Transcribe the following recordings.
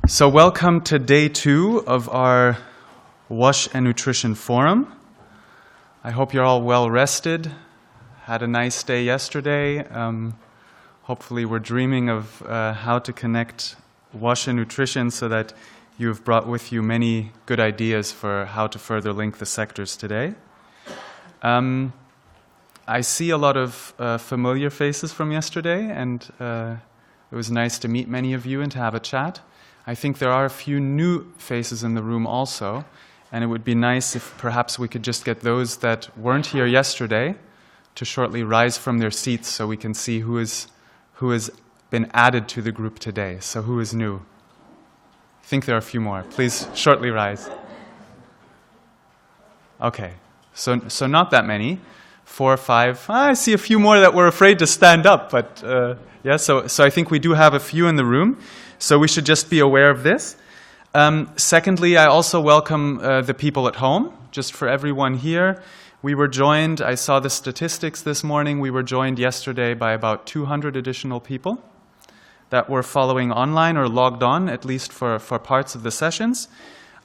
So welcome to day 2 of our Wash and Nutrition Forum. I hope you're all well rested, had a nice day yesterday. Hopefully we're dreaming of how to connect wash and nutrition so that you've brought with you many good ideas for how to further link the sectors today. I see a lot of familiar faces from yesterday, and it was nice to meet many of you and to have a chat. I think there are a few new faces in the room also, and it would be nice if perhaps we could just get those that weren't here yesterday to shortly rise from their seats so we can see who has been added to the group today. So who is new? I think there are a few more. Please shortly rise. Okay, so not that many. 4 or 5. I see a few more that were afraid to stand up, but yeah, so I think we do have a few in the room. So we should just be aware of this. Secondly, I also welcome the people at home. Just for everyone here, we were joined, I saw the statistics this morning, we were joined yesterday by about 200 additional people that were following online or logged on, at least for parts of the sessions.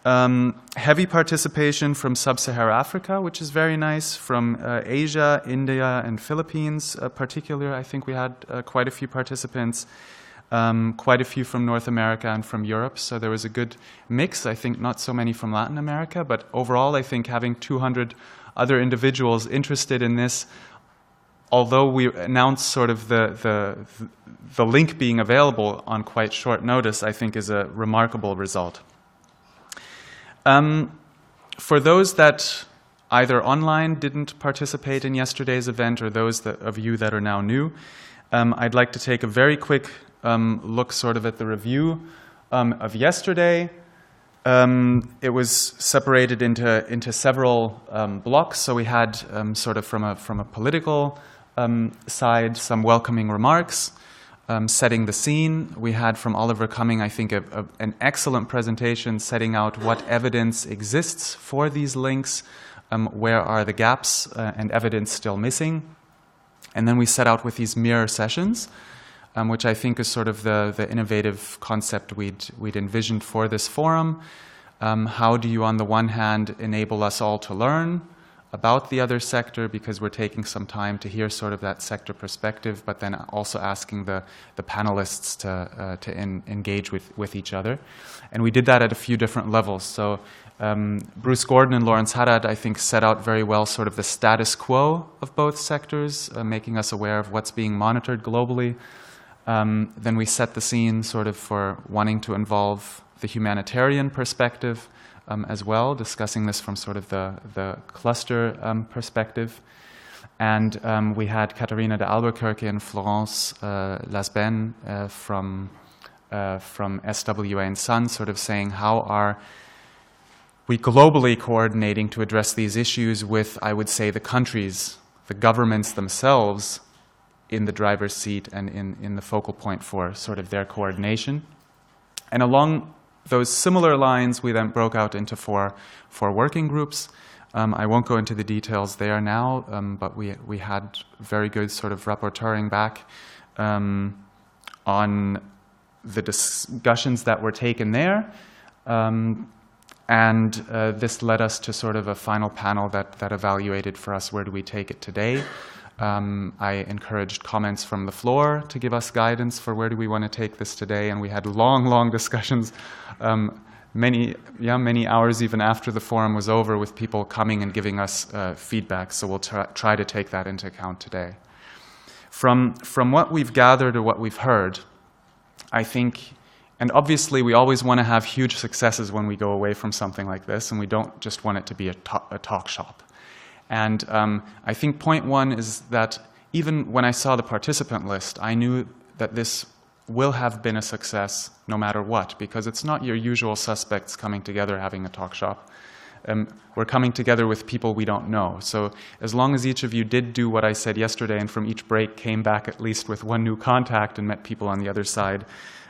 Heavy participation from Sub-Saharan Africa, which is very nice, from Asia, India, and Philippines particularly. I think we had quite a few participants. Quite a few from North America and from Europe, so there was a good mix. I think not so many from Latin America, but overall I think having 200 other individuals interested in this, although we announced sort of the link being available on quite short notice, I think is a remarkable result. For those that either online didn't participate in yesterday's event, or those of you that are now new, I'd like to take a very quick look sort of at the review of yesterday. It was separated into several blocks. So we had sort of from a political side some welcoming remarks, setting the scene. We had from Oliver Cumming, I think, an excellent presentation setting out what evidence exists for these links, where are the gaps and evidence still missing. And then we set out with these mirror sessions, which I think is sort of the innovative concept we'd envisioned for this forum. How do you, on the one hand, enable us all to learn about the other sector, because we're taking some time to hear sort of that sector perspective, but then also asking the panelists to engage with each other. And we did that at a few different levels. So Bruce Gordon and Lawrence Haddad, I think, set out very well sort of the status quo of both sectors, making us aware of what's being monitored globally. Then we set the scene sort of for wanting to involve the humanitarian perspective as well, discussing this from sort of the cluster perspective. And we had Caterina de Albuquerque and Florence Lasben from SWA and Sun sort of saying, how are we globally coordinating to address these issues with, I would say, the countries, the governments themselves in the driver's seat and in the focal point for sort of their coordination. And along those similar lines, we then broke out into four working groups. I won't go into the details there now, but we had very good sort of rapporteuring back on the discussions that were taken there. And this led us to sort of a final panel that evaluated for us where do we take it today. I encouraged comments from the floor to give us guidance for where do we want to take this today, and we had long discussions, many hours even after the forum was over, with people coming and giving us feedback. So we'll try to take that into account today. From what we've gathered or what we've heard, I think, and obviously we always want to have huge successes when we go away from something like this, and we don't just want it to be a talk shop. And I think point one is that even when I saw the participant list, I knew that this will have been a success no matter what, because it's not your usual suspects coming together having a talk shop. We're coming together with people we don't know. So as long as each of you did do what I said yesterday, and from each break came back at least with one new contact and met people on the other side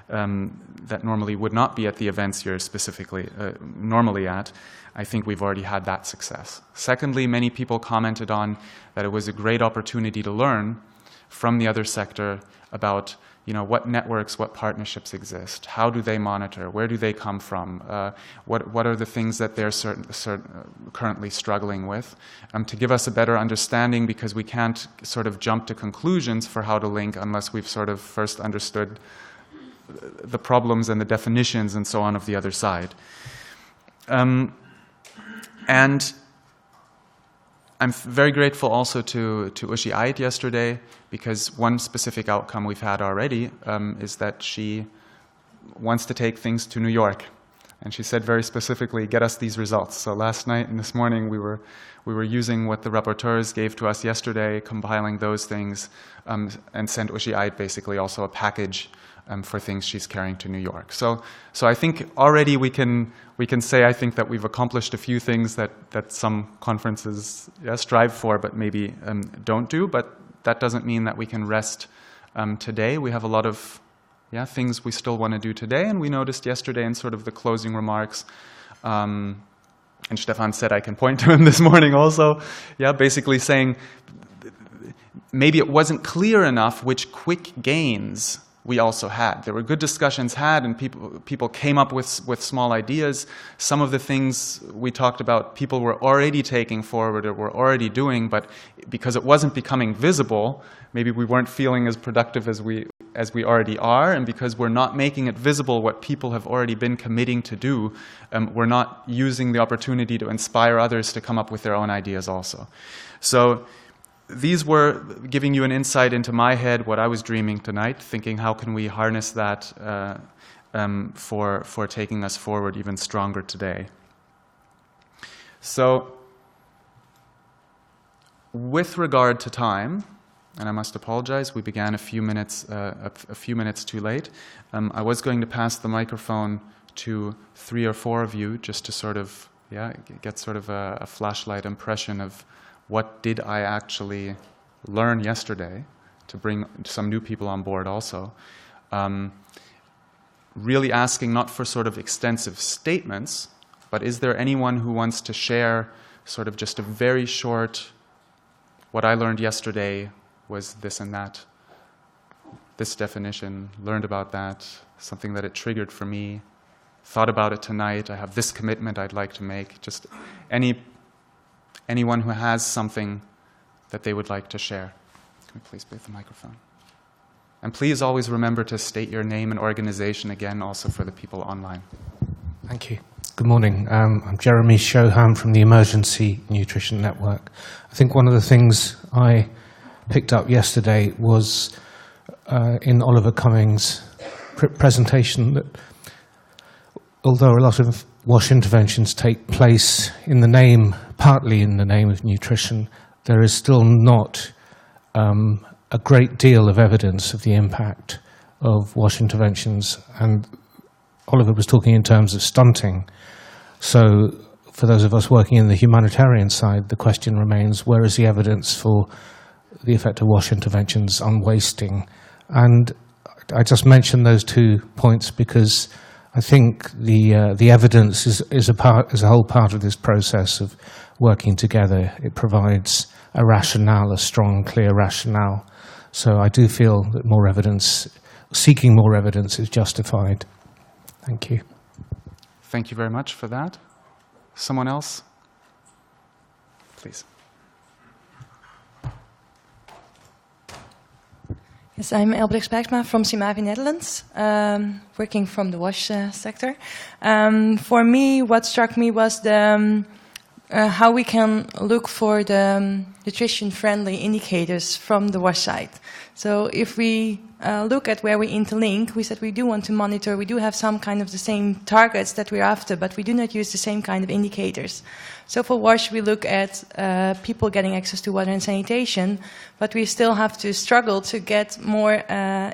that normally would not be at the events you're specifically normally at, I think we've already had that success. Secondly, many people commented on that it was a great opportunity to learn from the other sector about what networks, what partnerships exist, how do they monitor, where do they come from, what are the things that they're currently struggling with, to give us a better understanding, because we can't sort of jump to conclusions for how to link unless we've sort of first understood the problems and the definitions and so on of the other side. And I'm very grateful also to Uschi Eid yesterday, because one specific outcome we've had already is that she wants to take things to New York. And she said very specifically, get us these results. So last night and this morning we were using what the rapporteurs gave to us yesterday, compiling those things, and sent Uschi Eid basically also a package for things she's carrying to New York. So I think already we can say, I think, that we've accomplished a few things that some conferences strive for, but maybe don't do. But that doesn't mean that we can rest today. We have a lot of things we still want to do today, and we noticed yesterday in sort of the closing remarks, and Stefan said I can point to him this morning also, basically saying maybe it wasn't clear enough which quick gains we also had. There were good discussions had, and people came up with small ideas. Some of the things we talked about, people were already taking forward or were already doing, but because it wasn't becoming visible, maybe we weren't feeling as productive as we already are, and because we're not making it visible what people have already been committing to do, we're not using the opportunity to inspire others to come up with their own ideas also. So these were giving you an insight into my head, what I was dreaming tonight, thinking how can we harness that for taking us forward even stronger today. So with regard to time, and I must apologize, we began a few minutes too late. I was going to pass the microphone to 3 or 4 of you just to sort of get sort of a flashlight impression of what did I actually learn yesterday, to bring some new people on board also. Really asking not for sort of extensive statements, but is there anyone who wants to share sort of just a very short, what I learned yesterday was this and that, this definition, learned about that, something that it triggered for me, thought about it tonight, I have this commitment I'd like to make, just anyone who has something that they would like to share. Can we please wait the microphone? And please always remember to state your name and organization again, also for the people online. Thank you. Good morning. I'm Jeremy Shoham from the Emergency Nutrition Network. I think one of the things I picked up yesterday was in Oliver Cummings' presentation that although a lot of WASH interventions take place partly in the name of nutrition, there is still not a great deal of evidence of the impact of WASH interventions. And Oliver was talking in terms of stunting. So for those of us working in the humanitarian side, the question remains, where is the evidence for the effect of WASH interventions on wasting? And I just mentioned those 2 points because I think the evidence is a whole part of this process of working together. It provides a rationale, a strong, clear rationale. So I do feel that seeking more evidence is justified. Thank you. Thank you very much for that. Someone else? Please. Yes, I'm Elbrecht Spijksma from Simavi Netherlands, working from the WASH sector. For me, what struck me was how we can look for the nutrition-friendly indicators from the WASH side. So if we look at where we interlink, we said we do want to monitor, we do have some kind of the same targets that we're after, but we do not use the same kind of indicators. So for WASH, we look at people getting access to water and sanitation, but we still have to struggle to get more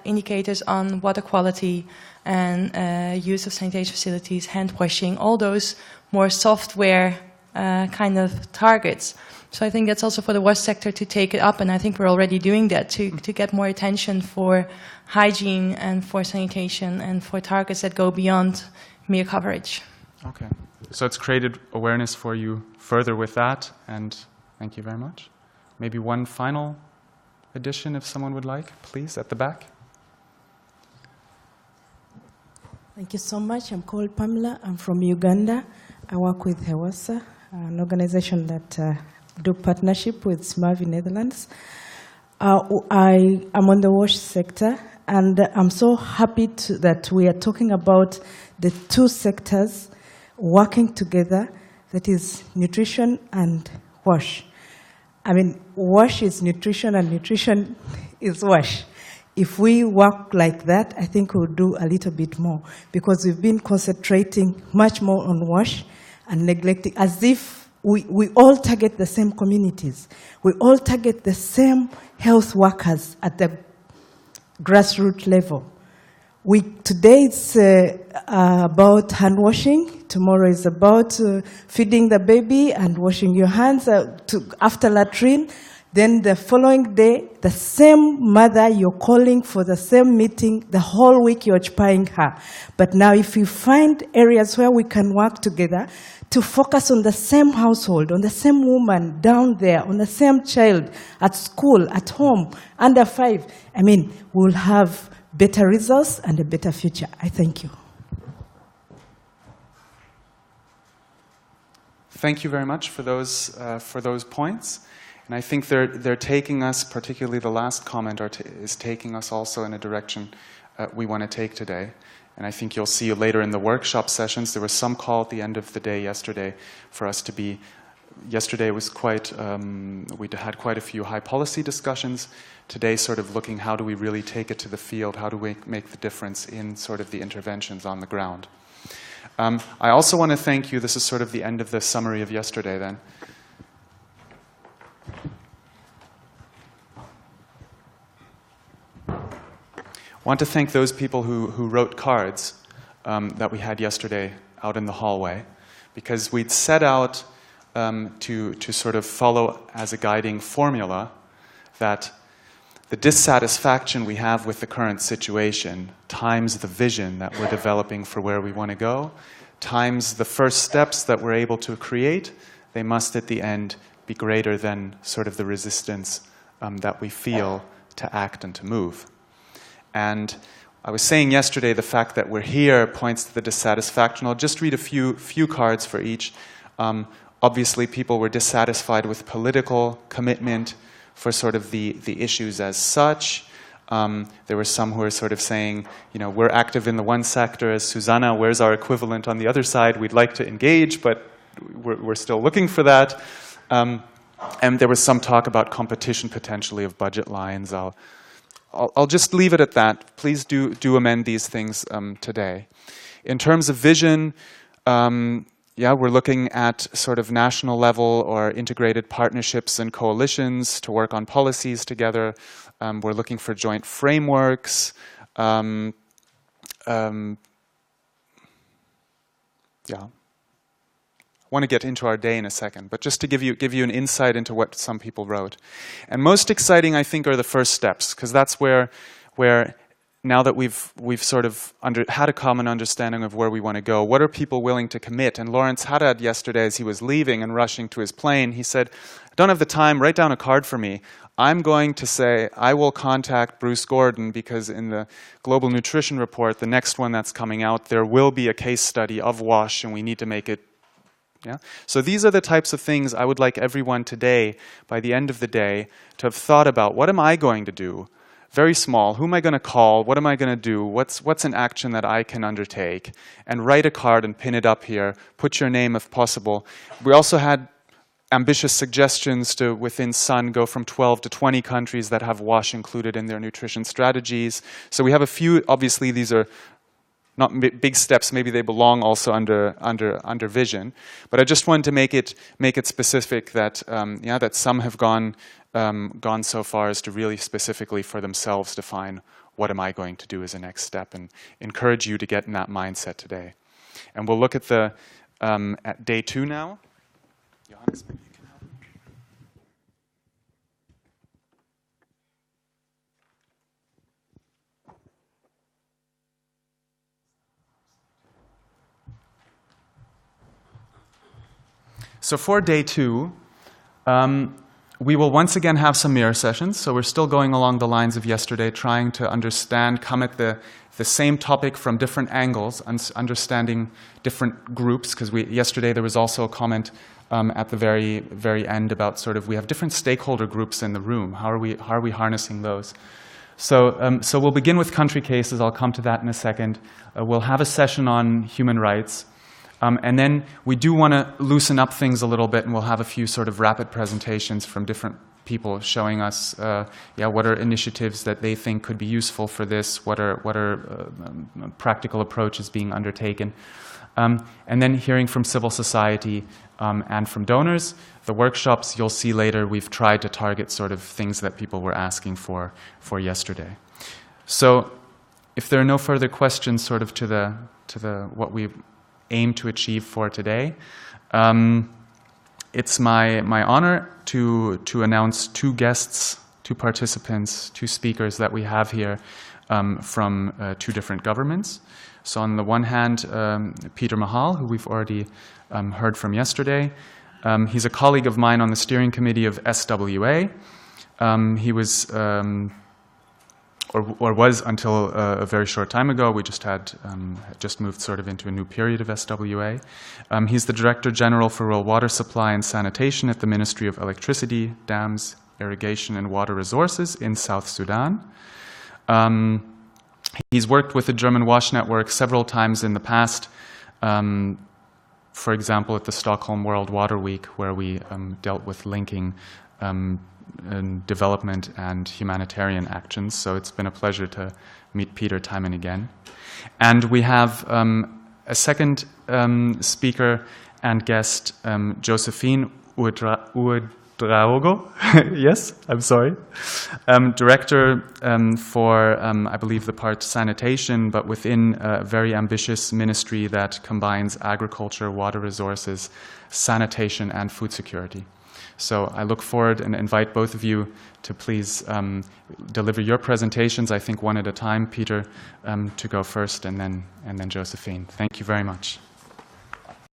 indicators on water quality and use of sanitation facilities, hand washing, all those more software kind of targets. So I think that's also for the WASH sector to take it up, and I think we're already doing that, to get more attention for hygiene and for sanitation and for targets that go beyond mere coverage. Okay. So it's created awareness for you further with that, and thank you very much. Maybe one final addition, if someone would like, please, at the back. Thank you so much. I'm called Pamela. I'm from Uganda. I work with HEWASA, an organization that do partnership with Smavi Netherlands. I am on the wash sector, and I'm so happy that we are talking about the two sectors working together, that is nutrition and wash. I mean, wash is nutrition and nutrition is wash. If we work like that, I think we'll do a little bit more, because we've been concentrating much more on wash and neglecting, as if we all target the same communities. We all target the same health workers at the grassroots level. Today it's about hand washing. Tomorrow is about feeding the baby and washing your hands after latrine. Then the following day, the same mother, you're calling for the same meeting, the whole week you're occupying her. But now if we find areas where we can work together to focus on the same household, on the same woman down there, on the same child at school, at home, under 5, I mean, we'll have better results and a better future. I thank you. Thank you very much for those points. And I think they're taking us, particularly the last comment, is taking us also in a direction we want to take today. And I think you'll see later in the workshop sessions, there was some call at the end of the day yesterday for us to be, yesterday was quite, we had quite a few high policy discussions. Today sort of looking, how do we really take it to the field? How do we make the difference in sort of the interventions on the ground? I also want to thank you, this is sort of the end of the summary of yesterday then. I want to thank those people who wrote cards that we had yesterday out in the hallway, because we'd set out to sort of follow as a guiding formula that the dissatisfaction we have with the current situation times the vision that we're developing for where we want to go, times the first steps that we're able to create, they must at the end be greater than sort of the resistance that we feel to act and to move. And I was saying yesterday, the fact that we're here points to the dissatisfaction. I'll just read a few cards for each. Obviously, people were dissatisfied with political commitment for sort of the issues as such. There were some who were sort of saying, you know, we're active in the one sector as Susanna, where's our equivalent on the other side? We'd like to engage, but we're still looking for that. And there was some talk about competition potentially of budget lines. I'll just leave it at that. Please do amend these things today. In terms of vision, yeah, we're looking at sort of national level or integrated partnerships and coalitions to work on policies together. We're looking for joint frameworks. Yeah. I want to get into our day in a second, but just to give you an insight into what some people wrote. And most exciting, I think, are the first steps, because that's where now that we've sort of had a common understanding of where we want to go, what are people willing to commit? And Lawrence Haddad yesterday, as he was leaving and rushing to his plane, he said, I don't have the time, write down a card for me. I'm going to say, I will contact Bruce Gordon, because in the Global Nutrition Report, the next one that's coming out, there will be a case study of WASH, and we need to make it. Yeah? So these are the types of things I would like everyone today, by the end of the day, to have thought about. What am I going to do? Very small. Who am I going to call? What am I going to do? What's an action that I can undertake? And write a card and pin it up here. Put your name if possible. We also had ambitious suggestions to, within SUN, go from 12 to 20 countries that have WASH included in their nutrition strategies. So we have a few. Obviously, these are not big steps. Maybe they belong also under vision. But I just wanted to make it specific that yeah, that some have gone so far as to really specifically for themselves define what am I going to do as a next step, and encourage you to get in that mindset today. And we'll look at the at day 2 now. Johannes, maybe you can help me. So for day 2, we will once again have some mirror sessions, so we're still going along the lines of yesterday, trying to understand, come at the same topic from different angles, understanding different groups, because yesterday there was also a comment at the very end about sort of we have different stakeholder groups in the room. How are we harnessing those? So we'll begin with country cases. I'll come to that in a second. We'll have a session on human rights. And then we do want to loosen up things a little bit, and we'll have a few sort of rapid presentations from different people showing us what are initiatives that they think could be useful for this, what are practical approaches being undertaken. And then hearing from civil society and from donors. The workshops you'll see later, we've tried to target sort of things that people were asking for yesterday. So if there are no further questions sort of to the what we aim to achieve for today, it's my honor to announce two guests, two participants, two speakers that we have here from two different governments. So on the one hand, Peter Mahal, who we've already heard from yesterday. He's a colleague of mine on the steering committee of SWA. He was, or was until a very short time ago. We just moved sort of into a new period of SWA. He's the Director General for Rural Water Supply and Sanitation at the Ministry of Electricity, Dams, Irrigation and Water Resources in South Sudan. He's worked with the German WASH network several times in the past, for example, at the Stockholm World Water Week, where we dealt with linking development and humanitarian actions. So it's been a pleasure to meet Peter time and again. And we have a second speaker and guest, Josephine Uedraogo, yes, I'm sorry, Director for, I believe, the part sanitation, but within a very ambitious ministry that combines agriculture, water resources, sanitation, and food security. So I look forward and invite both of you to please deliver your presentations, I think one at a time. Peter to go first, and then Josephine. Thank you very much.